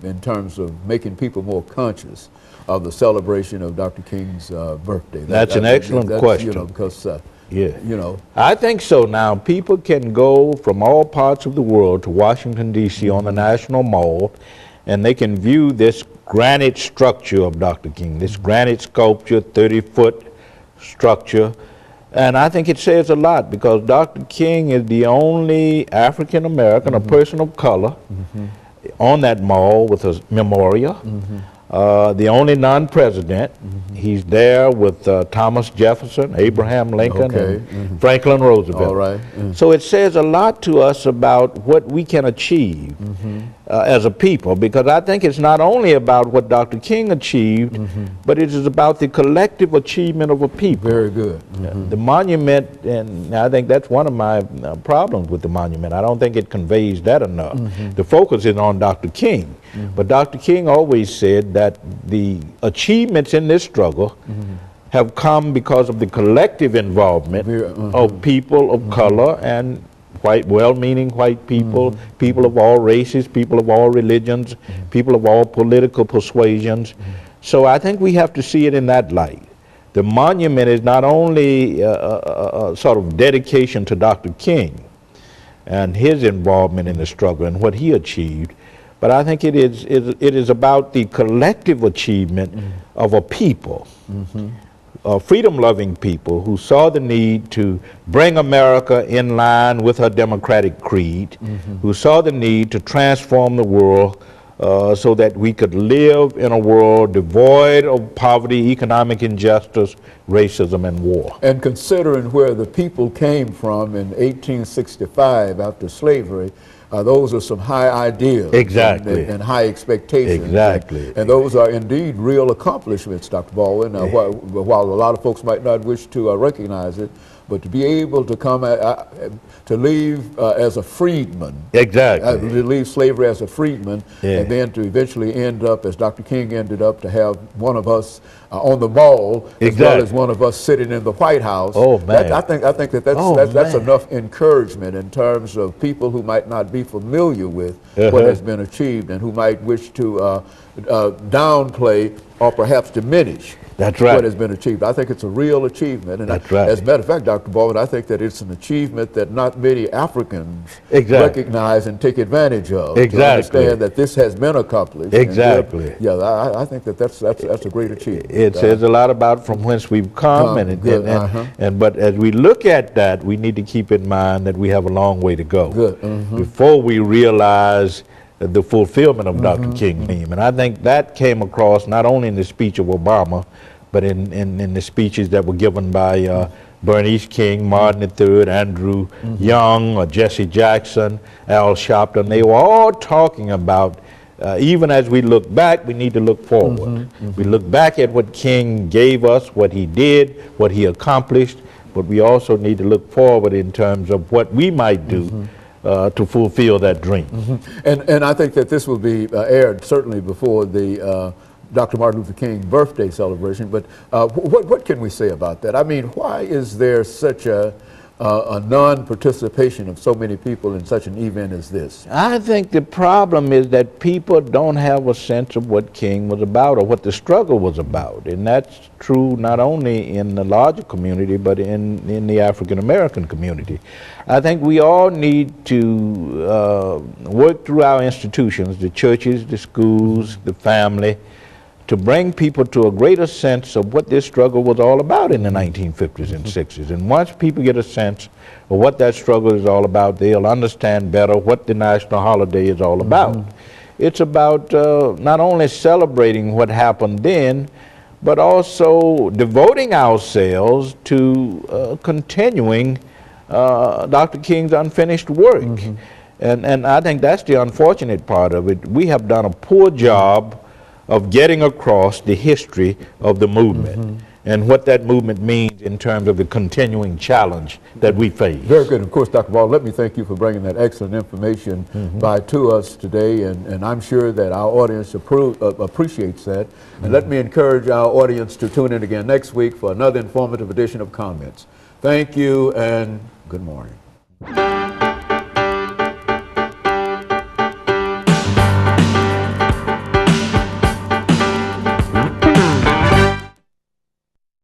in terms of making people more conscious of the celebration of Dr. King's birthday? That's an excellent question. You know, because yeah, you know, I think so. Now, people can go from all parts of the world to Washington, D.C. on the National Mall, and they can view this granite structure of Dr. King, this granite sculpture, 30-foot structure. And I think it says a lot, because Dr. King is the only African American, a person of color, on that mall with a memorial. The only non-president. He's there with Thomas Jefferson, Abraham Lincoln, and Franklin Roosevelt. all right. So it says a lot to us about what we can achieve as a people, because I think it's not only about what Dr. King achieved, but it is about the collective achievement of a people. Very good. The monument, and I think that's one of my problems with the monument. I don't think it conveys that enough. The focus is on Dr. King, but Dr. King always said that the achievements in this struggle have come because of the collective involvement of people of color and white, well-meaning white people, people of all races, people of all religions, people of all political persuasions. So I think we have to see it in that light. The monument is not only a sort of dedication to Dr. King and his involvement in the struggle and what he achieved, but I think it is about the collective achievement of a people, freedom-loving people who saw the need to bring America in line with her democratic creed, who saw the need to transform the world so that we could live in a world devoid of poverty, economic injustice, racism, and war. And considering where the people came from in 1865 after slavery, those are some high ideals and high expectations. Exactly. And those are indeed real accomplishments, Dr. Baldwin, while a lot of folks might not wish to recognize it, but to be able to come to leave as a freedman. Exactly. To leave slavery as a freedman, and then to eventually end up, as Dr. King ended up, to have one of us on the mall, as well as one of us sitting in the White House. Oh, man. I think that's enough encouragement in terms of people who might not be familiar with what has been achieved and who might wish to downplay or perhaps diminish what has been achieved. I think it's a real achievement. And as a matter of fact, Dr. Baldwin, I think that it's an achievement that not many Africans recognize and take advantage of. To understand that this has been accomplished. I think that's a great achievement. It says a lot about from whence we've come, but as we look at that, we need to keep in mind that we have a long way to go before we realize the fulfillment of Dr. King's theme. And I think that came across not only in the speech of Obama, but in the speeches that were given by Bernice King, Martin III, Andrew Young, Jesse Jackson, Al Sharpton. They were all talking about, even as we look back, we need to look forward. We look back at what King gave us, what he did, what he accomplished, but we also need to look forward in terms of what we might do to fulfill that dream. And I think that this will be aired certainly before the Dr. Martin Luther King birthday celebration, but what can we say about that? I mean, why is there such a non-participation of so many people in such an event as this? I think the problem is that people don't have a sense of what King was about or what the struggle was about. And that's true not only in the larger community, but in the African American community. I think we all need to work through our institutions, the churches, the schools, the family, to bring people to a greater sense of what this struggle was all about in the 1950s and 60s. And once people get a sense of what that struggle is all about, they'll understand better what the national holiday is all about. It's about not only celebrating what happened then, but also devoting ourselves to continuing Dr. King's unfinished work. And I think that's the unfortunate part of it. We have done a poor job of getting across the history of the movement and what that movement means in terms of the continuing challenge that we face. Very good. Of course, Dr. Baldwin, let me thank you for bringing that excellent information to us today, and I'm sure that our audience appreciates that. And let me encourage our audience to tune in again next week for another informative edition of Comments. Thank you and good morning.